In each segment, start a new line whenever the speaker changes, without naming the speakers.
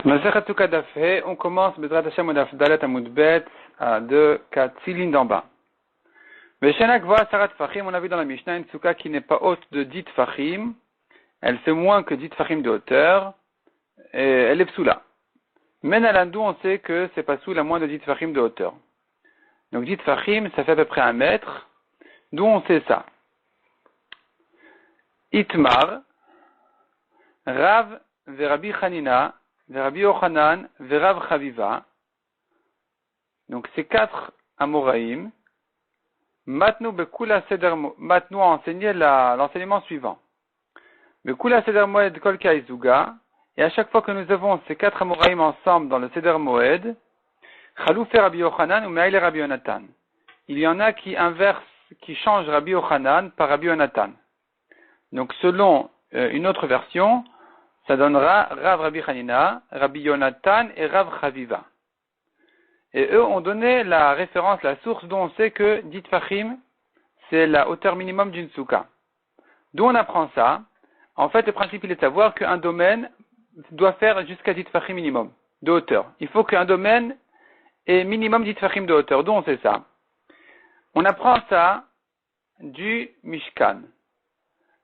Masechet Sukkot Daf He, on commence Bezrat Hashem au Daf Dalet Amud Bet à 2, 4, 6 lignes d'en bas. Veshenak Voa Sarat Fachim, on a vu dans la Mishnah une Souka qui n'est pas haute de 10 Fachim, elle fait moins que 10 Fachim de hauteur, et elle est psoula. Men Alandou, on sait que c'est pas soul à moins de 10 Fachim de hauteur. Donc 10 Fachim, ça fait à peu près 1 mètre, d'où on sait ça. Itmar, Rav Verabi Chanina, Rabbi Yochanan, Verav Chaviva. Donc ces 4 Amoraïm, Matnu a enseigné l'enseignement suivant. Bekula Seder Moed Kol Kaizuga, et à chaque fois que nous avons ces 4 Amoraïm ensemble dans le Seder Moed, Chaloufé Rabbi Yochanan ou Me'aïle Rabbi Yonatan. Il y en a qui inversent, qui changent Rabbi Yochanan par Rabbi Yonatan. Donc selon une autre version, ça donnera Rav Rabbi Chanina, Rabbi Yonatan et Rav Chaviva. Et eux ont donné la référence, la source dont on sait que 10 Fachim, c'est la hauteur minimum d'une souka. D'où on apprend ça? En fait, le principe il est de savoir qu'un domaine doit faire jusqu'à 10 Fachim minimum de hauteur. Il faut qu'un domaine ait minimum 10 Fachim de hauteur. D'où on sait ça? On apprend ça du Mishkan.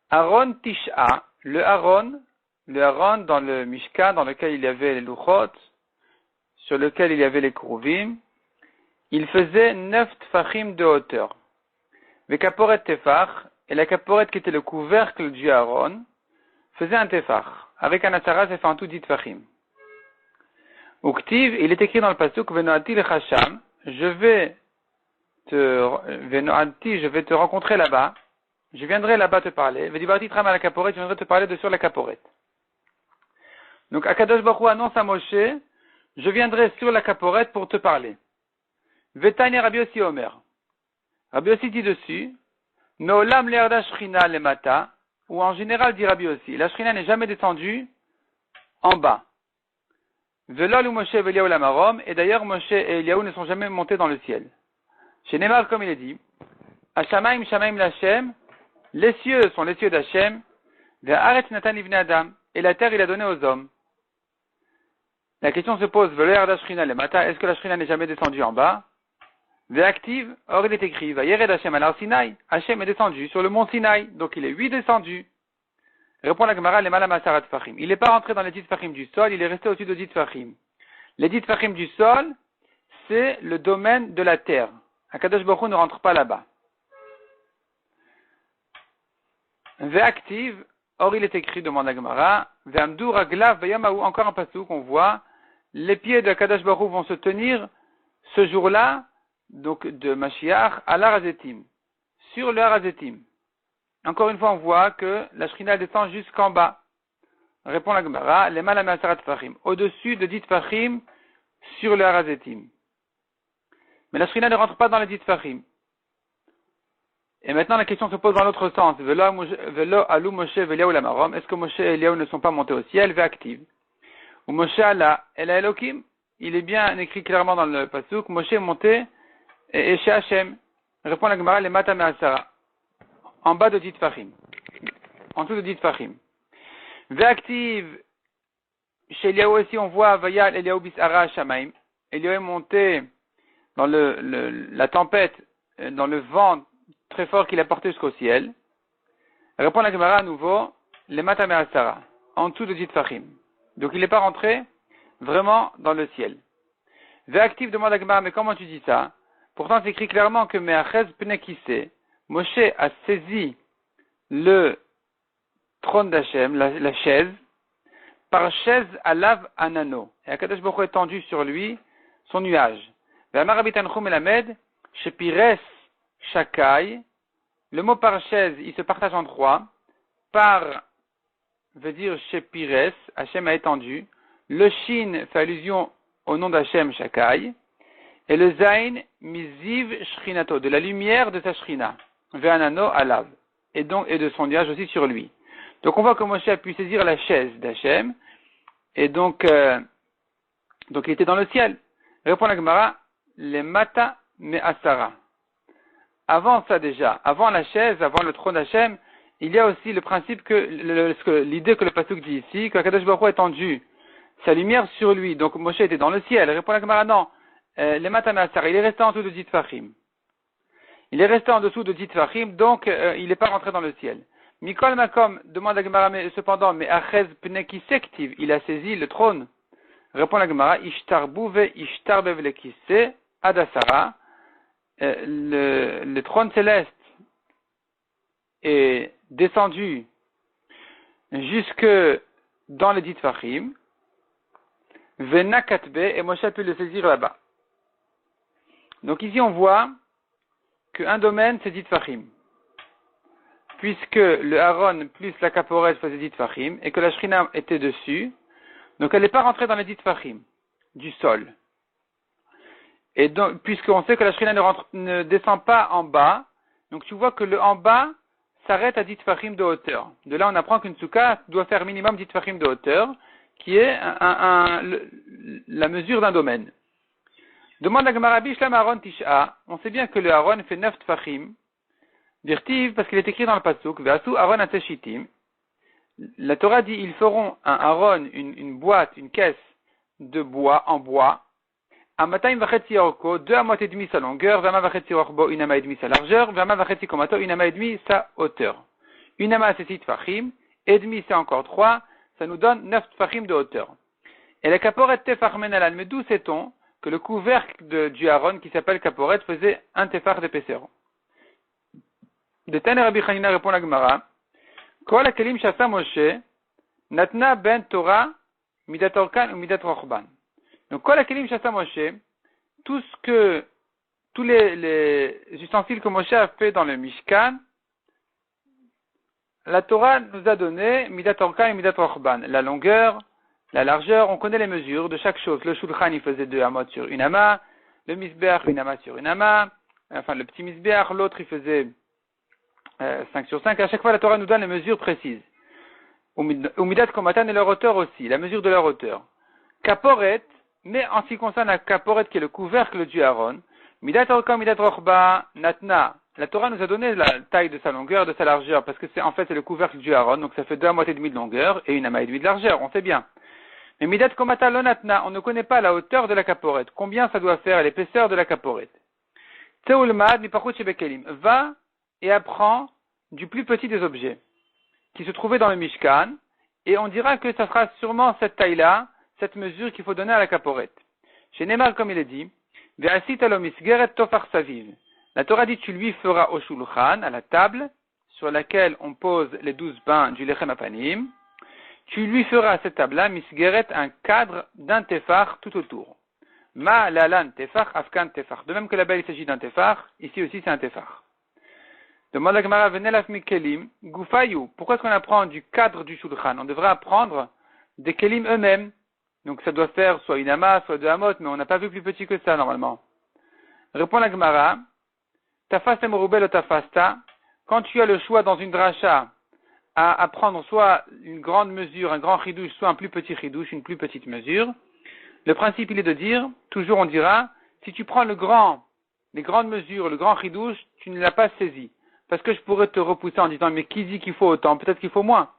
Aaron Tisha, le Aaron dans le Mishkan, dans lequel il y avait les Luchot, sur lequel il y avait les Kruvim, il faisait 9 Tfachim de hauteur. Le Kaporet Tefach, et la Kaporet qui était le couvercle du Aaron, faisait un Tefach. Avec un Atzara, ça fait en tout 10 Tfachim. Uktiv, il est écrit dans le Pasuk, Venoati le Chasham, je vais te rencontrer là-bas, je viendrai là-bas te parler, Vedibarti Tram à la Kaporet, je viendrai te parler de sur la Kaporet. Donc, Akadosh Baruch Hu annonce à Moshe, je viendrai sur la caporette pour te parler. Vetanya Rabbi Yossi Omer. Rabbi Yossi dit dessus, Me'olam le'arda Shrina lemata, ou en général dit Rabbi Yossi, la Shrina n'est jamais descendue en bas. Velol ou Moshe Eliyahu lamarom, et d'ailleurs Moshe et Eliyahu ne sont jamais montés dans le ciel. Chez Neymar, comme il est dit, Hashamaim Shamaim Lachem, les cieux sont les cieux d'Hachem, Ve'aretz Natan Livnei Adam, et la terre il a donné aux hommes. La question se pose, est-ce que la Shrina n'est jamais descendue en bas? Ve'active, or il est écrit, Vayered Hashem al Sinaï, Hashem est descendu sur le mont Sinaï, donc il est 8 descendu. Répond la Gemara, les Malam Asarat Fachim. Il n'est pas rentré dans les 10 Fachim du sol, il est resté au-dessus de 10 Fachim. Les 10 Fachim du sol, c'est le domaine de la terre. Akadosh Baruch Hu ne rentre pas là-bas. Ve'active, or il est écrit, demande la Gemara, Ve'amdu Raglav Vayamahu, encore un passage qu'on voit, les pieds de Kadosh Baruch Hu vont se tenir ce jour-là, donc de Mashiach, à l'Arazetim, sur le Arazetim. Encore une fois, on voit que la Shrina descend jusqu'en bas. Répond la Gemara, les Malam Asarat Fachim, au-dessus de 10 Fachim sur le Arazetim. Mais la Shrina ne rentre pas dans les 10 Fachim. Et maintenant, la question se pose dans l'autre sens. Velo alou Moshe v'Eliyahu lamarom. Est-ce que Moshe et Eliyahu ne sont pas montés au ciel? Ve'active. Ou Moshe ala el Elokim. Il est bien écrit clairement dans le pasuk. Moshe est monté et chez Hachem. Répond la Gemara, les Mata Me'asara. En bas de 10 Fachim. En dessous de 10 Fachim. Ve'active. Chez Eliyahu aussi, on voit Vayal Eliyahu bis'ara Shamaim. Eliyahu est monté dans la tempête, dans le vent très fort qu'il a porté jusqu'au ciel. Répond la Gemara à nouveau, les Mata Me'asara. En dessous de 10 Fachim. Donc il n'est pas rentré vraiment dans le ciel. Ve'active demande à Gemara, mais comment tu dis ça? Pourtant c'est écrit clairement que Me'achez Pnekise, Moshe a saisi le trône d'Hachem, la chaise, par chaise alav anano. Et Akadosh Baruch Hu a étendu sur lui son nuage. Ve'amar Rabbi Tanchum Melamed, Shepires Shakai, le mot par chaise, il se partage en 3. Par veut dire chez Pires, Hachem a étendu. Le Shin fait allusion au nom d'Hachem, Shakai. Et le Zain, Miziv Shrinato, de la lumière de sa Shrina. Ve'anano alav. Et donc, et de son nuage aussi sur lui. Donc on voit que Moshe a pu saisir la chaise d'Hachem. Et donc il était dans le ciel. Répond la Gemara, les Mata Me'asara. Avant ça déjà, avant la chaise, avant le trône d'Hachem, il y a aussi le principe que, l'idée que le pasuk dit ici, que Kadosh Baruch Hu a étendu sa lumière sur lui. Donc Moshe était dans le ciel. Répond la Gemara, non. Les Matanasar, il est resté en dessous de 10 Tfachim. Il est resté en dessous de 10 Tfachim, donc il n'est pas rentré dans le ciel. Mikol Makom demande la Gemara, mais cependant, mais Achez Pneki Sektiv, il a saisi le trône. Répond la Gemara, Ishtarbuve Ishtarbev Lekisse Adasara, le trône céleste est descendu jusque dans les 10 Tfachim, Venakatbe, et Moshe a pu le saisir là-bas. Donc ici on voit qu'un domaine c'est 10 Tfachim. Puisque le Aaron plus la Kaporet faisait 10 Tfachim, et que la Shrina était dessus, donc elle n'est pas rentrée dans les 10 Tfachim du sol. Et donc, puisqu'on sait que la Shrina ne descend pas en bas, donc tu vois que le en bas s'arrête à 10 Tfachim de hauteur. De là on apprend qu'une souka doit faire minimum 10 Tfachim de hauteur, qui est la mesure d'un domaine. Demande la Gemara Bishlam Aaron Tisha. On sait bien que le Aaron fait 9 Tfachim. Dirtiv, parce qu'il est écrit dans le Pasuk, Ve'asu Aaron Ateshitim. La Torah dit, ils feront un Aaron, une boîte, une caisse de bois, en bois. Amataim vachetzi orko, 2 amot et demi sa longueur, Vama vachetzi orbo, 1 ama et demi sa largeur, Vama vachetzi komato, 1 ama et demi sa hauteur. 1 ama c'est 6 Tfachim, et demi c'est encore 3, ça nous donne 9 Tfachim de hauteur. Et la Kaporet Tefach Menalan, mais d'où sait-on que le couvercle du Aaron qui s'appelle Kaporet faisait un Tefach d'épaisseur? De Tane Rabbi Chanina répond la Gemara, Kol hakelim shasa Moshe, natna ben Torah, midat orkan ou midat rochban. Donc Kol hakelim shasa Moshe, tous les ustensiles que Moshe a fait dans le Mishkan, la Torah nous a donné midat orkan et midat rochban, la longueur, la largeur, on connaît les mesures de chaque chose. Le Shulchan, il faisait 2 amot sur 1 ama, le Misbeach, 1 ama sur 1 ama, enfin le petit Misbeach, l'autre il faisait 5 sur 5. À chaque fois, la Torah nous donne les mesures précises. Umidat komatan et leur hauteur aussi, la mesure de leur hauteur. Kaporet, mais en ce qui concerne la kaporet qui est le couvercle du Aaron, midat orka, midat rochba, natna. La Torah nous a donné la taille de sa longueur, de sa largeur, parce que c'est le couvercle du Aaron, donc ça fait 2 amois et demi de longueur et 1 ama et demi de largeur, on sait bien. Mais midat komata lo natna, on ne connaît pas la hauteur de la kaporet. Combien ça doit faire l'épaisseur de la kaporet? Teulmad mi pachut shebekelim. Va et apprend du plus petit des objets qui se trouvait dans le Mishkan, et on dira que ça sera sûrement cette taille-là, cette mesure qu'il faut donner à la kaporet. Chez Neymar, comme il est dit, Ve'asit alo misgeret tofar saviv. La Torah dit, tu lui feras au shulchan, à la table, sur laquelle on pose les 12 pains du lechem apanim, tu lui feras à cette table-là, misgeret, un cadre d'un tefar tout autour. Ma lalan tefar, afkan tefar. De même que là-bas il s'agit d'un tefar, ici aussi c'est un tefar. Demande la Gemara, venelaf mikelim, gufayu. Pourquoi est-ce qu'on apprend du cadre du shulchan? On devrait apprendre des kelim eux-mêmes. Donc ça doit faire soit 1 ama, soit 2 amot, mais on n'a pas vu plus petit que ça normalement. Répond la Gemara, tafasta morubel ou tafasta, quand tu as le choix dans une dracha à prendre soit une grande mesure, un grand chidouche, soit un plus petit chidouche, une plus petite mesure, le principe il est de dire, toujours on dira, si tu prends les grandes mesures, le grand chidouche, tu ne l'as pas saisi. Parce que je pourrais te repousser en disant, mais qui dit qu'il faut autant? Peut-être qu'il faut moins.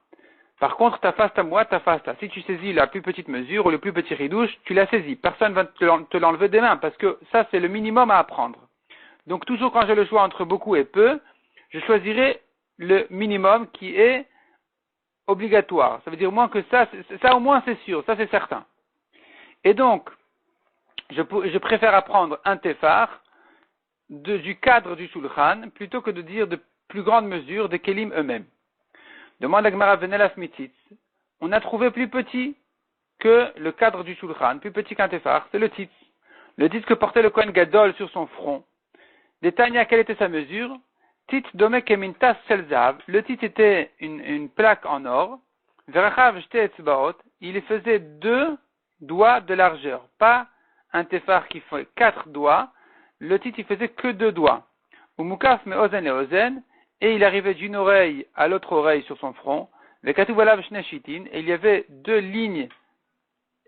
Par contre, ta fasta moi, ta fasta. Si tu saisis la plus petite mesure ou le plus petit ridouche, tu l'as saisi. Personne ne va te l'enlever des mains parce que ça, c'est le minimum à apprendre. Donc, toujours quand j'ai le choix entre beaucoup et peu, je choisirai le minimum qui est obligatoire. Ça veut dire au moins que ça au moins c'est sûr, ça c'est certain. Et donc, je préfère apprendre un tefar du cadre du shulchan, plutôt que de dire de plus grandes mesures des kelim eux-mêmes. Demande à Gemara Venelas Mitzitz. On a trouvé plus petit que le cadre du shulchan, plus petit qu'un tefar, c'est le tzitz. Le tzitz que portait le Kohen Gadol sur son front. Détagne quelle était sa mesure. Tzitz dome kemintas selzav. Le tzitz était une plaque en or. Verachav jte etzbaot. Il faisait 2 doigts de largeur. Pas un tefar qui fait 4 doigts. Le tzitz, il faisait que 2 doigts. Umukaf me ozen et ozen, et il arrivait d'une oreille à l'autre oreille sur son front. Vekatu valav shne shitin, et il y avait 2 lignes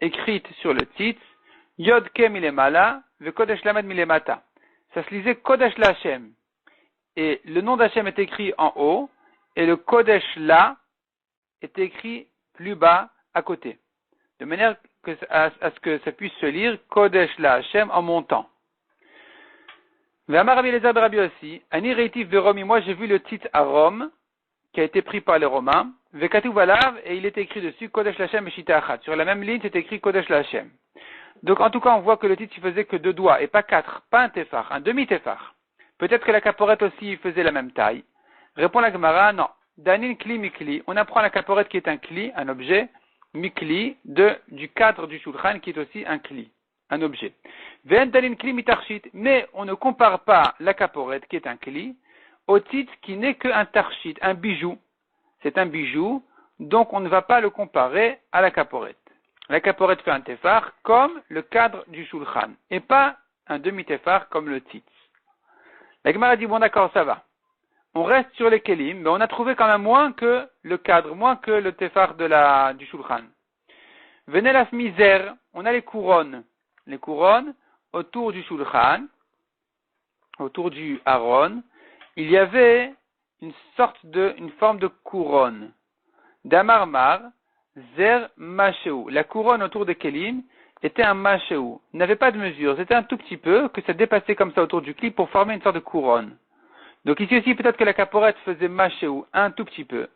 écrites sur le tzitz. Yod ke milemala, ve kodesh lamed milemata. Ça se lisait kodesh la Hashem. Et le nom d'Hashem est écrit en haut, et le kodesh la est écrit plus bas à côté. De manière à ce que ça puisse se lire Kodesh la Hashem en montant. Ve'amar Rabbi Eliezer Rabbi aussi, Ani reitif de Rome, moi j'ai vu le titre à Rome, qui a été pris par les Romains, Ve'katuv alav, et il est écrit dessus Kodesh la Hashem et Shita Achat. Sur la même ligne, c'est écrit Kodesh la Hashem. Donc en tout cas, on voit que le titre il faisait que 2 doigts, et pas 4, pas un téphar, un demi-téphar. Peut-être que la caporette aussi faisait la même taille. Répond la Gemara, non. Danin kli mikli, on apprend la caporette qui est un kli, un objet, mikli, du cadre du shulchan qui est aussi un kli, un objet. Ven danin kli mitarchit, mais on ne compare pas la caporette qui est un kli au titre qui n'est qu'un tarchit, un bijou. C'est un bijou, donc on ne va pas le comparer à la caporette. La caporette fait un téphar comme le cadre du shulchan, et pas un demi-téphar comme le titre. La Gemara dit, bon d'accord, ça va. On reste sur les kelim, mais on a trouvé quand même moins que le cadre, moins que le téphar du shulchan. Venez la misère, on a les couronnes autour du shulchan, autour du Aaron, il y avait une forme de couronne. Damarmar, zer machéou. La couronne autour des kelim était un machéou. Il n'avait pas de mesure, c'était un tout petit peu, que ça dépassait comme ça autour du kli pour former une sorte de couronne. Donc ici aussi, peut-être que la caporette faisait machéou, un tout petit peu.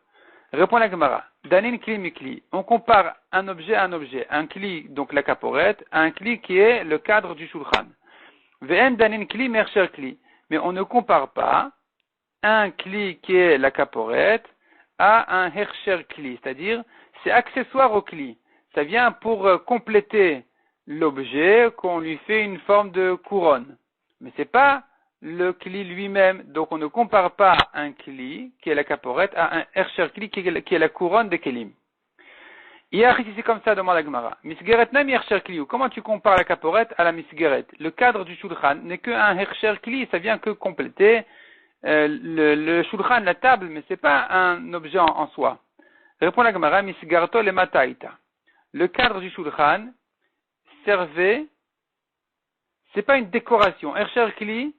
Répond la Gemara. Danin kli mikli. On compare un objet à un objet. Un kli, donc la caporette, à un kli qui est le cadre du shulchan. Ve'en danin kli mercher kli. Mais on ne compare pas un kli qui est la caporette à un hersher kli. C'est-à-dire, c'est accessoire au kli. Ça vient pour compléter l'objet, qu'on lui fait une forme de couronne. Mais c'est pas le kli lui-même, donc on ne compare pas un kli, qui est la caporette, à un hersher kli, qui est la couronne des kelim. Hier, ici c'est comme ça, demande la Gemara. Misgeret nem hersher kli, comment tu compares la caporette à la misgeret? Le cadre du shulchan n'est qu'un hersher kli, ça vient que compléter le shulchan, la table, mais c'est pas un objet en soi. Répond la Gemara, misgarto le mataita. Le cadre du shulchan servait, c'est pas une décoration. Hersher kli,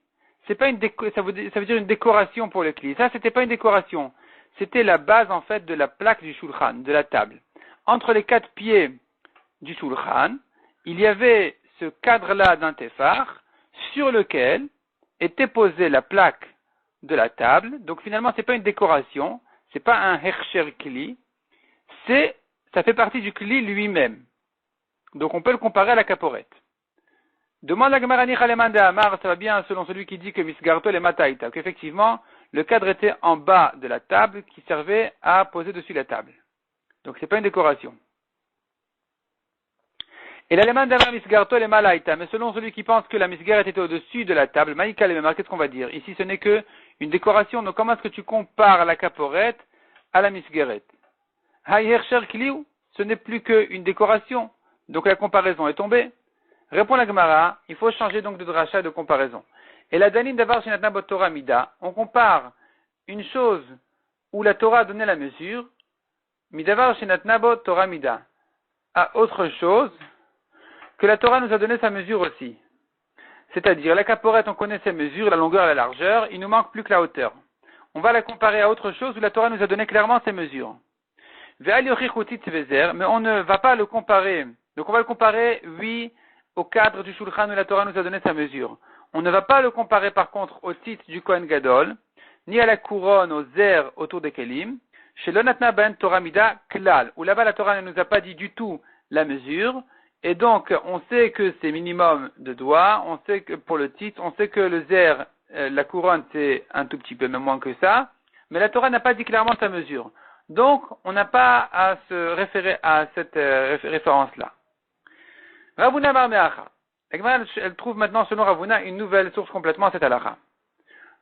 c'est pas ça veut dire une décoration pour le kli. Ça, c'était pas une décoration. C'était la base, en fait, de la plaque du shulchan, de la table. Entre les 4 pieds du shulchan, il y avait ce cadre-là d'un téphar, sur lequel était posée la plaque de la table. Donc, finalement, c'est pas une décoration. C'est pas un hersher kli. Ça fait partie du kli lui-même. Donc, on peut le comparer à la caporette. Demande la Gemara Nichaleman de Amar, ça va bien selon celui qui dit que Misgarto le Mataïta, qu'effectivement, le cadre était en bas de la table qui servait à poser dessus la table. Donc c'est pas une décoration. Et l'Aleman d'Amar Misgarto le Malaïta, mais selon celui qui pense que la Misgaret était au-dessus de la table, Maïka le Memar, qu'est-ce qu'on va dire? Ici ce n'est que une décoration, donc comment est-ce que tu compares la caporette à la Misgaret? Haïhersher Kliou, ce n'est plus qu'une décoration, donc la comparaison est tombée. Répond la Gemara, il faut changer donc de dracha de comparaison. Et la danim d'avar shenatna bot Torah mida, on compare une chose où la Torah a donné la mesure, midavar shenatna bot Torah mida, à autre chose que la Torah nous a donné sa mesure aussi. C'est-à-dire, la caporette, on connaît ses mesures, la longueur et la largeur, il nous manque plus que la hauteur. On va la comparer à autre chose où la Torah nous a donné clairement ses mesures. Mais on ne va pas le comparer. Donc on va le comparer, oui, au cadre du shulchan où la Torah nous a donné sa mesure. On ne va pas le comparer par contre au titre du Kohen Gadol, ni à la couronne, aux airs autour des kelim, chez l'onatna ben Torah mida klal, où là-bas la Torah ne nous a pas dit du tout la mesure, et donc on sait que c'est minimum de doigts, on sait que pour le titre, on sait que le zer, la couronne c'est un tout petit peu même moins que ça, mais la Torah n'a pas dit clairement sa mesure. Donc on n'a pas à se référer à cette référence-là. Ravuna Bar Meacha. Elle trouve maintenant, selon Ravuna, une nouvelle source complètement à cette halakha,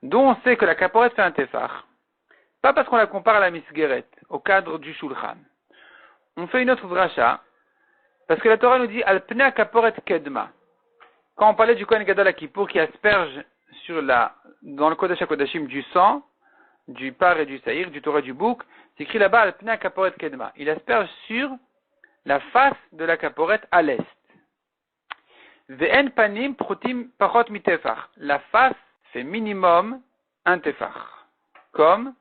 dont on sait que la caporette fait un téphar. Pas parce qu'on la compare à la misgeret, au cadre du shulchan. On fait une autre dracha, parce que la Torah nous dit al pnei kaporet kedma. Quand on parlait du Kohen Gadol à Kippour qui asperge dans le Kodesh HaKodashim du sang, du par et du saïr, du Torah du bouc, c'est écrit là-bas al pnei kaporet kedma. Il asperge sur la face de la caporette à l'est. Ve'en panim prutim pachot mitefach. La face fait minimum un tefach. Comme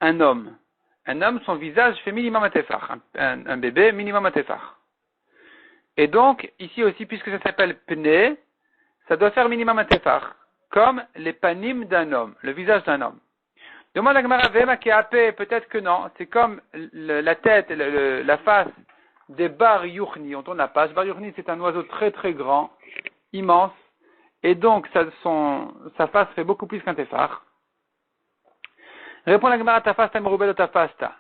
un homme. Un homme, son visage fait minimum un tefach. Un bébé, minimum un tefach. Et donc, ici aussi, puisque ça s'appelle pne, ça doit faire minimum un tefar, comme les panim d'un homme, le visage d'un homme. Demande à Gemara, Vema Keapé, peut-être que non, c'est comme la tête, la face des bar yuchni, on tourne la page. Bar yuchni, c'est un oiseau très très grand, immense, et donc sa face fait beaucoup plus qu'un tefar. Répond la Gemara, tafasta merubel tafasta.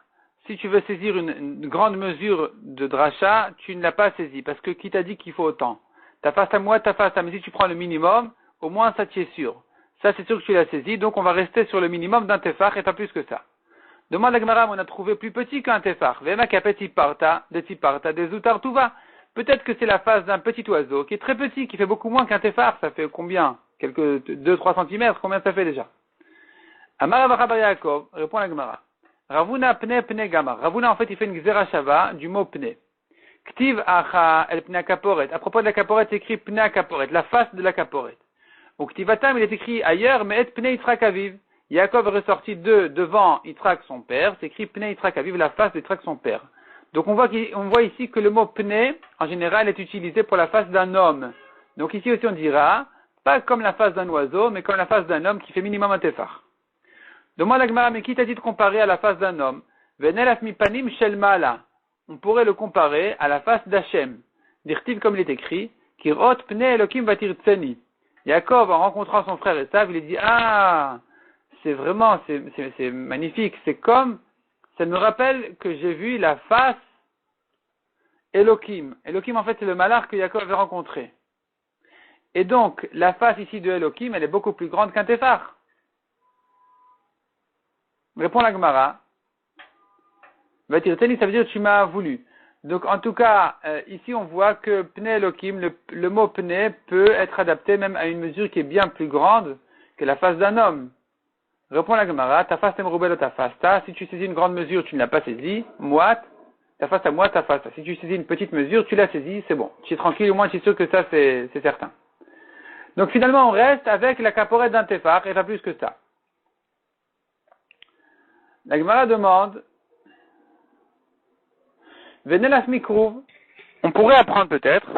Si tu veux saisir une grande mesure de dracha, tu ne l'as pas saisi, parce que qui t'a dit qu'il faut autant? Tafasta moi, tafasta, mais si tu prends le minimum, au moins ça t'y est sûr. Ça c'est sûr que tu l'as saisi, donc on va rester sur le minimum d'un tefar et pas plus que ça. Demande la Gemara, on a trouvé plus petit qu'un tefar. Vema kapet tiparta, des utartuva. Peut-être que c'est la face d'un petit oiseau qui est très petit, qui fait beaucoup moins qu'un tefar. Ça fait combien? Quelques 2-3 centimètres, combien ça fait déjà? Amar Avacha Bar Yaakov, répond la Gemara. Ravuna pne gamar. Ravuna en fait il fait une xerashava du mot pne. Ktiv acha el pne kaporet. À propos de la kaporet, c'est écrit pne kaporet, la face de la kaporet. Ou ktivatam il est écrit ailleurs, mais et pne Yitzhak aviv. Yaakov est ressorti devant Yitzhak son père, c'est écrit pne Yitzhak aviv, la face d'Yitzhak son père. Donc on voit ici que le mot pne, en général, est utilisé pour la face d'un homme. Donc ici aussi on dira, pas comme la face d'un oiseau, mais comme la face d'un homme qui fait minimum un tefar. Demande à Gemara, mais qui t'a dit de comparer à la face d'un homme? Venelaf mi panim shel mala. On pourrait le comparer à la face d'Hachem. Dirtiv comme il est écrit, Kirot pne Elokim vatir tseni. Yaakov, en rencontrant son frère Esav, il a dit, ah, c'est vraiment, c'est magnifique. C'est comme, ça me rappelle que j'ai vu la face Elokim. Elokim, en fait, c'est le malach que Yaakov avait rencontré. Et donc, la face ici de Elokim, elle est beaucoup plus grande qu'un tefar. Répond la Gemara. Vatir teni, ça veut dire tu m'as voulu. Donc en tout cas, ici on voit que pne Elokim, le mot pne peut être adapté même à une mesure qui est bien plus grande que la face d'un homme. Répond la Gemara, ta face merubel ta fasta. Si tu saisis une grande mesure, tu ne l'as pas saisie. Moite, ta face à moi, ta fasta. Si tu saisis une petite mesure, tu l'as saisie, c'est bon. Tu es tranquille, au moins tu es sûr que ça c'est certain. Donc finalement on reste avec la caporette d'un tefar et pas plus que ça. La Gemara demande, Venelas mikrouv, on pourrait apprendre peut-être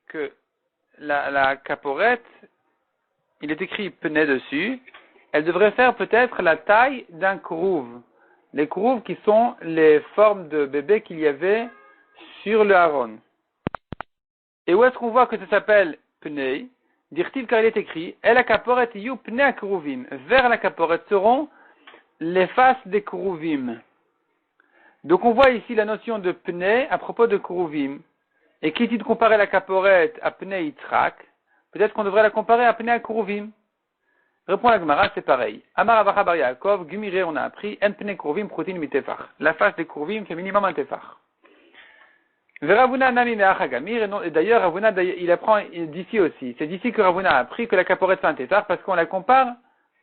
que la caporette, il est écrit pene dessus, elle devrait faire peut-être la taille d'un krouv. Les krouv qui sont les formes de bébés qu'il y avait sur le haron. Et où est-ce qu'on voit que ça s'appelle pnei? Dirtiv car il est écrit, et la caporette yu pnei krouvim. Vers la caporette seront les faces des krouvim. Donc on voit ici la notion de pnei à propos de krouvim. Et qui dit de comparer la caporette à pnei Yitzhak? Peut-être qu'on devrait la comparer à pnei krouvim. Répond la Gemara, c'est pareil. Amar Avacha Bar Yaakov, Gumire, on a appris, en pnei krouvim protein mitefar. La face des krouvim fait minimum un tefar. Ravuna nami me'acha gamir, et d'ailleurs Ravuna il apprend d'ici aussi. C'est d'ici que Ravuna a appris que la caporette fait un tefar parce qu'on la compare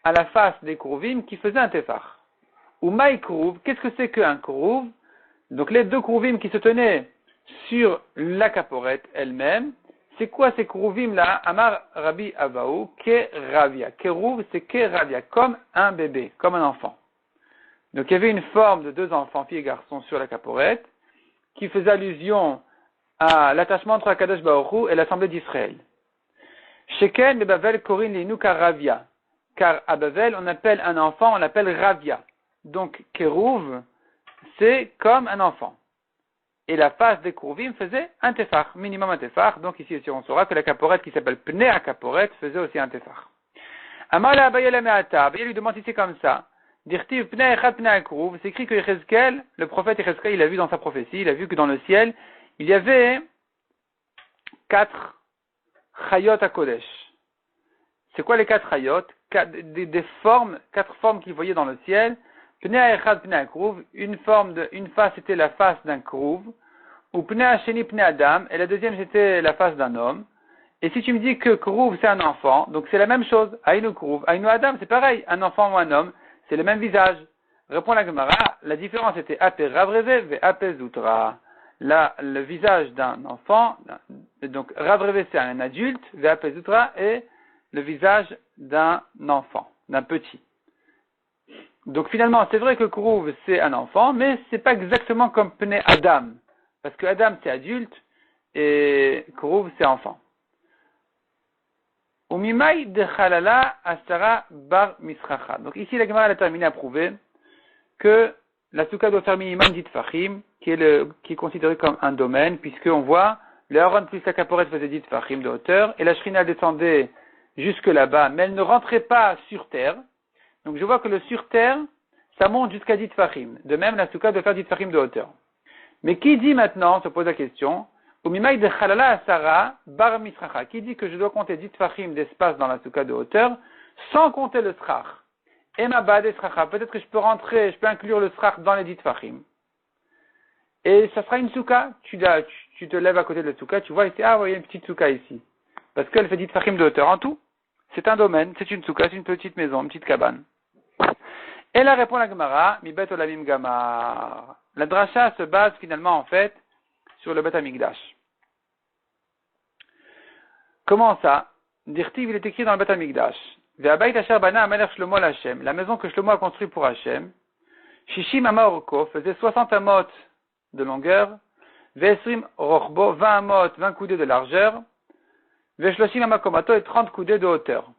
à la face des krouvim qui faisait un tefar. Ou maï krouv, qu'est-ce que c'est qu'un krouv? Donc les deux krouvim qui se tenaient sur la caporette elle-même, c'est quoi ces krouvim là? Amar Rabbi Abaou, ke ravia. Kerouv, c'est ke ravia, comme un bébé, comme un enfant. Donc il y avait une forme de deux enfants, filles et garçons, sur la caporette, qui faisait allusion à l'attachement entre Akadosh Baruch Hu et l'Assemblée d'Israël. Sheken bebavel korin linu ravia. Car à Bavel, on appelle un enfant, on l'appelle ravia. Donc, Kerouv, c'est comme un enfant. Et la face des Krouvim faisait un tefar, minimum un tefar. Donc ici aussi, on saura que la caporette qui s'appelle Pnei Kaporet faisait aussi un tefar. Amala Abaye la Me'ata, Abaye lui demande si c'est comme ça. Dirtiv Pnei Echad Pnei Krouv, c'est écrit que Yechezkel, le prophète Yechezkel, il a vu dans sa prophétie, il a vu que dans le ciel, il y avait 4 Chayot à Kodesh. C'est quoi les 4 Chayot? Des formes, 4 formes qu'il voyait dans le ciel. Pnei Echad Pnei Krouv, une face c'était la face d'un Krouv, ou Pnei Hasheni Pnei Adam, et la deuxième c'était la face d'un homme. Et si tu me dis que Krouv c'est un enfant, donc c'est la même chose. Aïnou Krouv, Aïnou Adam, c'est pareil, un enfant ou un homme, c'est le même visage. Répond la Gemara, la différence était Ape Ravreve ve Ape Zoutra. Là, le visage d'un enfant, donc Ravreve c'est un adulte, ve Ape Zoutra est le visage d'un enfant, d'un petit. Donc finalement, c'est vrai que Krouv c'est un enfant, mais c'est pas exactement comme Pnei Adam. Parce que Adam c'est adulte, et Krouv, c'est enfant. Umimai de Chalala Asara Bar Misracha. Donc ici, la Gemara a terminé à prouver que la souka doit faire minimum dit Fahim, qui est considéré comme un domaine, puisqu'on voit, le Aaron plus la Kaporet faisait dit Fahim de hauteur, et la Shrina descendait jusque là-bas, mais elle ne rentrait pas sur terre. Donc je vois que le sur terre, ça monte jusqu'à dit Fahim. De même, la souka doit faire dit Fahim de hauteur. Mais qui dit maintenant, se pose la question, Umimai de Chalala Asara Bar Misracha, qui dit que je dois compter 10 Fahim d'espace dans la souka de hauteur, sans compter le Srach. Et ma bade Sracha, peut-être que je peux inclure le Srach dans les 10 Fahim. Et ça sera une souka, tu te lèves à côté de la souka, tu vois ici, ah oui, il y a une petite souka ici. Parce qu'elle fait 10 Fahim de hauteur en tout. C'est un domaine, c'est une souka, c'est une petite maison, une petite cabane. Et là répond la Gemara, mi bet olamim gamar. La dracha se base finalement en fait sur le Bet Hamikdash. Comment ça? Dirtiv, il est écrit dans le Bet Hamikdash. Ve'abayit asher bana amelech Shlomo l'Hashem. La maison que Shlomo a construite pour Hachem. Shishim ama orko faisait 60 amot de longueur. Ve'esrim rochbo 20 amot, 20 coudées de largeur. Ve'shloshim ama komato et 30 coudées de hauteur.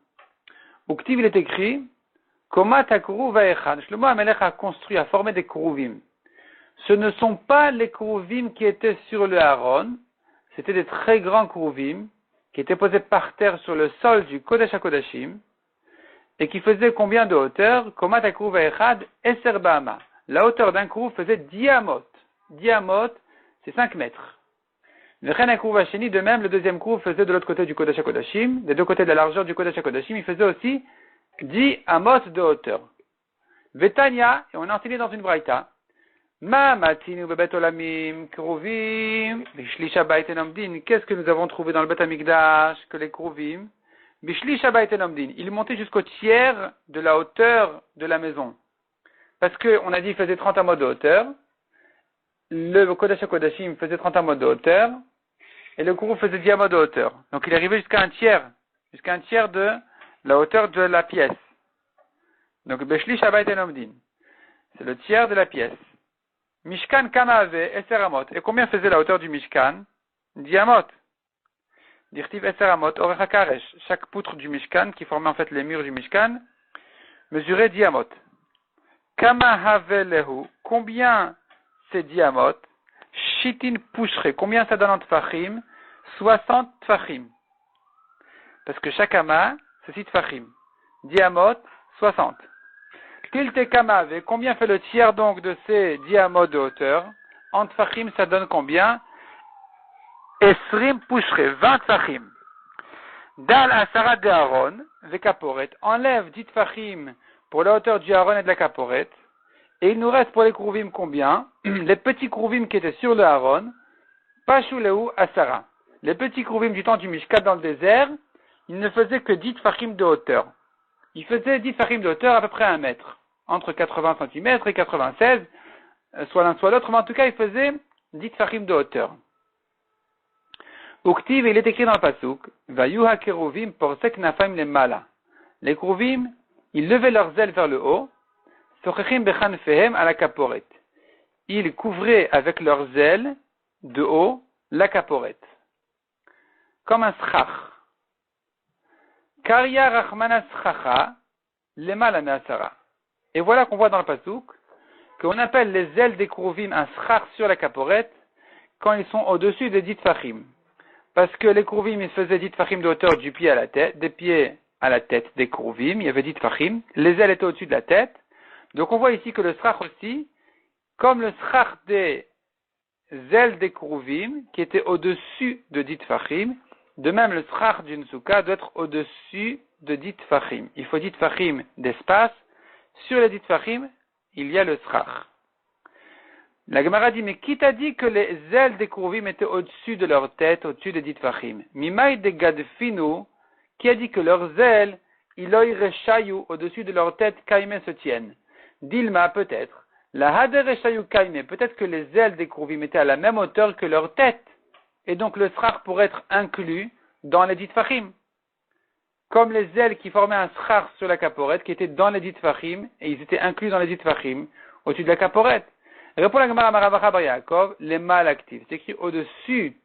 Uktiv, il est écrit Komat hakruv va'echan. Shlomo Amelech a construit, a formé des kruvim. Ce ne sont pas les kruvim qui étaient sur le Aaron, c'était des très grands kruvim qui étaient posés par terre sur le sol du Kodesh HaKodashim et qui faisaient combien de hauteur? Komat hakruv va'echad eser ba'ama. La hauteur d'un kruv faisait 10 amot. 10 amot, c'est 5 mètres. Vechen hakruv va'sheni, de même, le deuxième kruv faisait de l'autre côté du Kodesh HaKodashim, des deux côtés de la largeur du Kodesh HaKodashim, il faisait aussi 10 amot de hauteur. Vetania, et on a enseigné dans une braïta, Ma matinu bebet olamim kruvim bishlisha baiten omdin. Qu'est-ce que nous avons trouvé dans le Bet Hamikdash que les kruvim bishlisha baiten omdin. Il montait jusqu'au tiers de la hauteur de la maison. Parce que on a dit qu'il faisait 30 amot de hauteur. Le Kodesh HaKodashim faisait 30 amot de hauteur et le kruv faisait 10 amot de hauteur. Donc il arrivait jusqu'à un tiers de la hauteur de la pièce. Donc bishlisha baiten omdin. C'est le tiers de la pièce. Mishkan kama ave eser amot. Et combien faisait la hauteur du Mishkan? 10 amot. Dirtiv eser amot orech hakaresh. Chaque poutre du Mishkan, qui formait en fait les murs du Mishkan, mesurait 10 amot. Kama have lehu. Combien c'est 10 amot? Shitin pushre. Combien ça donne en tfachim? 60 tfachim. Parce que chaque ama, c'est 6 tfachim. 10 amot, 60. Tilte kamave, combien fait le tiers donc de ces 10 amot de hauteur? En tfachim, ça donne combien? Esrim pushre, 20 tfachim. Dal asara de Aaron, vekaporet, enlève 10 tfachim pour la hauteur du Aaron et de la kaporet. Et il nous reste pour les kruvim combien? Les petits kruvim qui étaient sur le Aaron, pashuleu asara. Les petits kruvim du temps du Mishkan dans le désert, ils ne faisaient que 10 tfachim de hauteur. Ils faisaient 10 tfachim de hauteur à peu près 1 mètre. Entre 80 cm et 96, soit l'un soit l'autre, mais en tout cas, il faisait 10 tfachim de hauteur. Uktiv, il est écrit dans le pasuk, Vayuha keruvim porsek nafaim le mala. Les keruvim, ils levaient leurs ailes vers le haut, sochechim bechanfehem à la kaporet. Ils couvraient avec leurs ailes de haut la kaporet. Comme un schach. Karya rachmana schacha, le mala me'asara. Et voilà qu'on voit dans le pasuk qu'on appelle les ailes des kruvim un schach sur la kaporet quand ils sont au-dessus des 10 tfachim. Parce que les kruvim, ils faisaient 10 tfachim de hauteur du pied à la tête, des pieds à la tête des kruvim, il y avait 10 tfachim, les ailes étaient au-dessus de la tête. Donc on voit ici que le schach aussi, comme le schach des ailes des kruvim, qui étaient au-dessus de 10 tfachim, de même le schach d'une souka doit être au-dessus de 10 tfachim. Il faut 10 tfachim d'espace. Sur les 10 tfachim, il y a le schach. La Gemara dit, mais qui t'a dit que les ailes des kruvim étaient au-dessus de leur tête, au-dessus des 10 tfachim? Mimai de gadfinu, qui a dit que leurs ailes, iloi reshayu, au-dessus de leur tête, kaime se tiennent? Dilma, peut-être. La hade reshayu kaime, peut-être que les ailes des kruvim étaient à la même hauteur que leur tête. Et donc le schach pourrait être inclus dans les 10 tfachim. Comme les ailes qui formaient un schach sur la kaporet, qui étaient dans les 10 tfachim, et ils étaient inclus dans les 10 tfachim, au-dessus de la kaporet. Répond la Gemara Maravacha Bar Yaakov, les mal actifs. C'est écrit au-dessus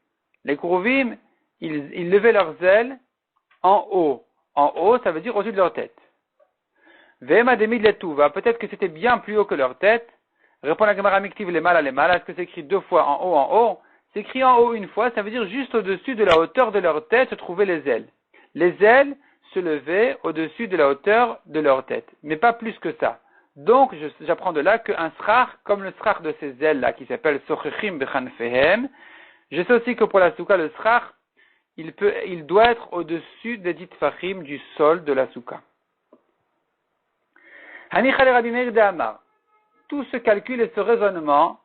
Les Kruvim, ils levaient leurs ailes en haut. En haut, ça veut dire au-dessus de leur tête. Vema demid letuva, peut-être que c'était bien plus haut que leur tête. Répond la Gemara Miktiv les mal. Est-ce que c'est écrit deux fois en haut? C'est écrit en haut une fois, ça veut dire juste au-dessus de la hauteur de leur tête se trouvaient les ailes. Les ailes se levaient au-dessus de la hauteur de leur tête, mais pas plus que ça. Donc, j'apprends de là qu'un srach, comme le srach de ces ailes-là, qui s'appelle sochechim bechanfehem, je sais aussi que pour la souka, le srach, il doit être au-dessus des dit fachim du sol de la souka. Hanichale Rabbi Meir de Amar. Tout ce calcul et ce raisonnement,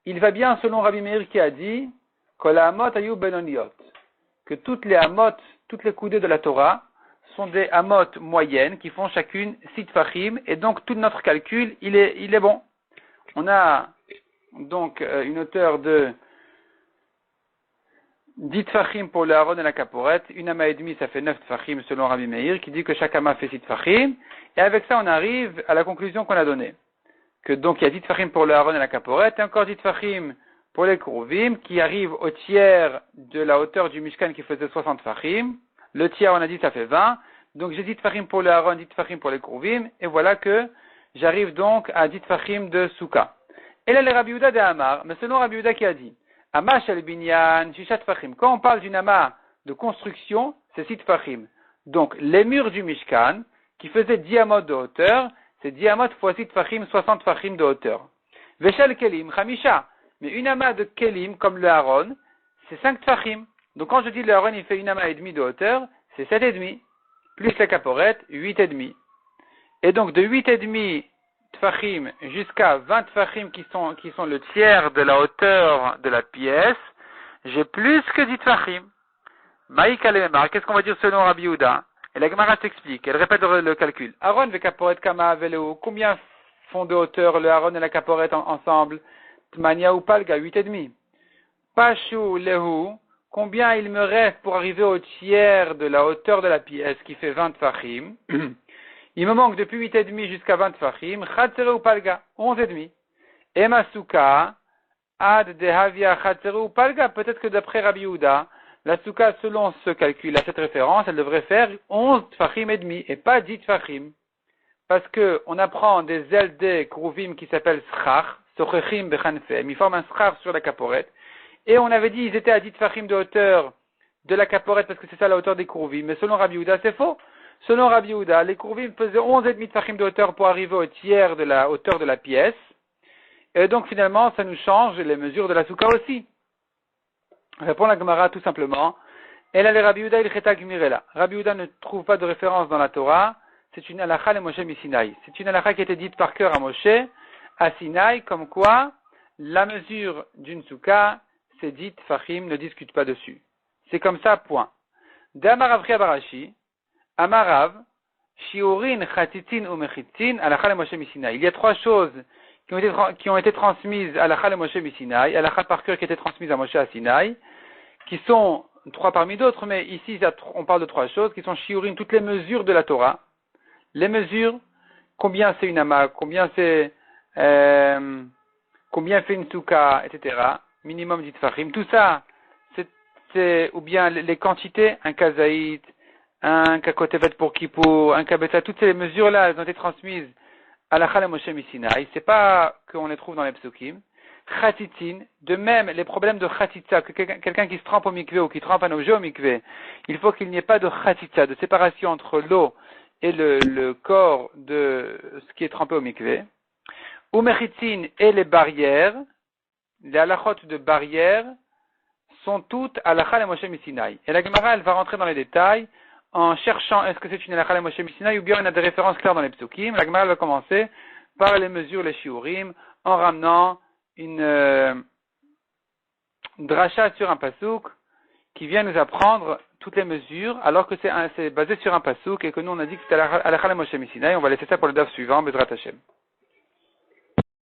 il va bien selon Rabbi Meir qui a dit Kol ha'amot hayu benoniot, que toutes les amot, toutes les coudées de la Torah sont des amot moyennes qui font chacune 6 tfachim, et donc tout notre calcul, il est bon. On a donc une hauteur de 10 tfachim pour le Aaron et la Kaporet, une ama et demi, ça fait 9 tfachim selon Rabbi Meir, qui dit que chaque ama fait 6 tfachim, et avec ça on arrive à la conclusion qu'on a donnée. Que donc il y a 10 tfachim pour le Aaron et la Kaporet, et encore 10 tfachim pour les Kruvim, qui arrivent au tiers de la hauteur du Mishkan qui faisait 60 tfachim. Le tiers, on a dit, ça fait 20. Donc j'ai 10 tfachim pour le Aaron, 10 tfachim pour les Kruvim, et voilà que j'arrive donc à 10 tfachim de Souka. Et là, le Rabbi Yehuda de Amar, mais selon Rabbi Yehuda qui a dit, Ama shel binyan, shishat tfachim. Quand on parle d'une ama de construction, c'est 6 tfachim. Donc les murs du Mishkan, qui faisaient 10 amot de hauteur, c'est 10 amot fois 6 tfachim, 60 tfachim de hauteur. Veshel kelim, chamisha. Mais une ama de kelim, comme le Aaron, c'est 5 tfachim. Donc quand je dis le Aaron, il fait une ama et demi de hauteur, c'est 7 et demi. Plus la caporette, 8 et demi. Et donc de 8 et demi tfachim jusqu'à 20 tfachim qui sont le tiers de la hauteur de la pièce, j'ai plus que 10 tfachim. Maïk alemar, qu'est-ce qu'on va dire selon Rabbi Yehuda? Et la Gemara s'explique, elle répète le calcul. Aaron ve caporette kama veleo, combien font de hauteur le Aaron et la caporette ensemble? Tmania ou palga, 8 et demi. Pashu lehu, combien il me reste pour arriver au tiers de la hauteur de la pièce qui fait 20 tfachim? Il me manque depuis 8 et demi jusqu'à 20 tfachim. Chatzere ou palga, 11 et demi. Et ma souka, ad dehavia chatzere ou palga, peut-être que d'après Rabbi Yehuda, la souka, selon ce calcul, à cette référence, elle devrait faire 11 tfachim et demi, et pas 10 tfachim. Parce que on apprend des ailes des kruvim qui s'appellent schach, sochechim bechanfem, ils forment un schach sur la caporette. Et on avait dit ils étaient à 10 tfachim de hauteur de la caporette parce que c'est ça la hauteur des kruvim. Mais selon Rabbi Yehuda, c'est faux. Selon Rabbi Yehuda, les kruvim faisaient 11,5 tfachim de hauteur pour arriver au tiers de la hauteur de la pièce. Et donc finalement, ça nous change les mesures de la souka aussi. Répond la Gemara tout simplement. Elle a les Rabbi Yehuda, il cheta gmirela. Rabbi Yehuda ne trouve pas de référence dans la Torah. C'est une halakha le Moshe Misinaï. C'est une halakha qui a été dite par cœur à Moshe, à Sinaï, comme quoi la mesure d'une souka, c'est dit Fahim, ne discute pas dessus. C'est comme ça, point. D'Amarav Barashi, Amarav, Shiurin, Chatitin ou Mechitin, halakha le Moshe Misinaï. Il y a 3 choses qui ont été transmises à halakha le Moshe Misinaï, halakha par cœur qui a été transmise à Moshe à Sinaï, qui sont 3 parmi d'autres, mais ici on parle de 3 choses, qui sont Shiurin, toutes les mesures de la Torah. Les mesures, combien c'est une ama, combien fait une souka, etc. Minimum 10 tfachim. Tout ça, c'est ou bien les quantités, un kazaït, un kakotevet pour Kippour, un kabetza, toutes ces mesures-là, elles ont été transmises à la Chala Moshe Misinaï. C'est pas qu'on les trouve dans les psukim. Chatitin, de même, les problèmes de chatitza, que quelqu'un qui se trempe au mikvé ou qui trempe un objet au mikvé, il faut qu'il n'y ait pas de chatitza, de séparation entre l'eau et le corps de ce qui est trempé au mikvé. Ou mechitzin et les barrières, les halachot de barrières, sont toutes halakha le Moshe Misinaï. Et la Gemara, elle va rentrer dans les détails en cherchant est-ce que c'est une halakha le Moshe Misinaï ou bien on a des références claires dans les psukim. La Gemara va commencer par les mesures, les shiurim, en ramenant une dracha sur un pasouk qui vient nous apprendre toutes les mesures, alors que c'est basé sur un pasouk et que nous on a dit que c'était halakha le Moshe Misinaï. On va laisser ça pour le daf suivant, Bezrat Hashem.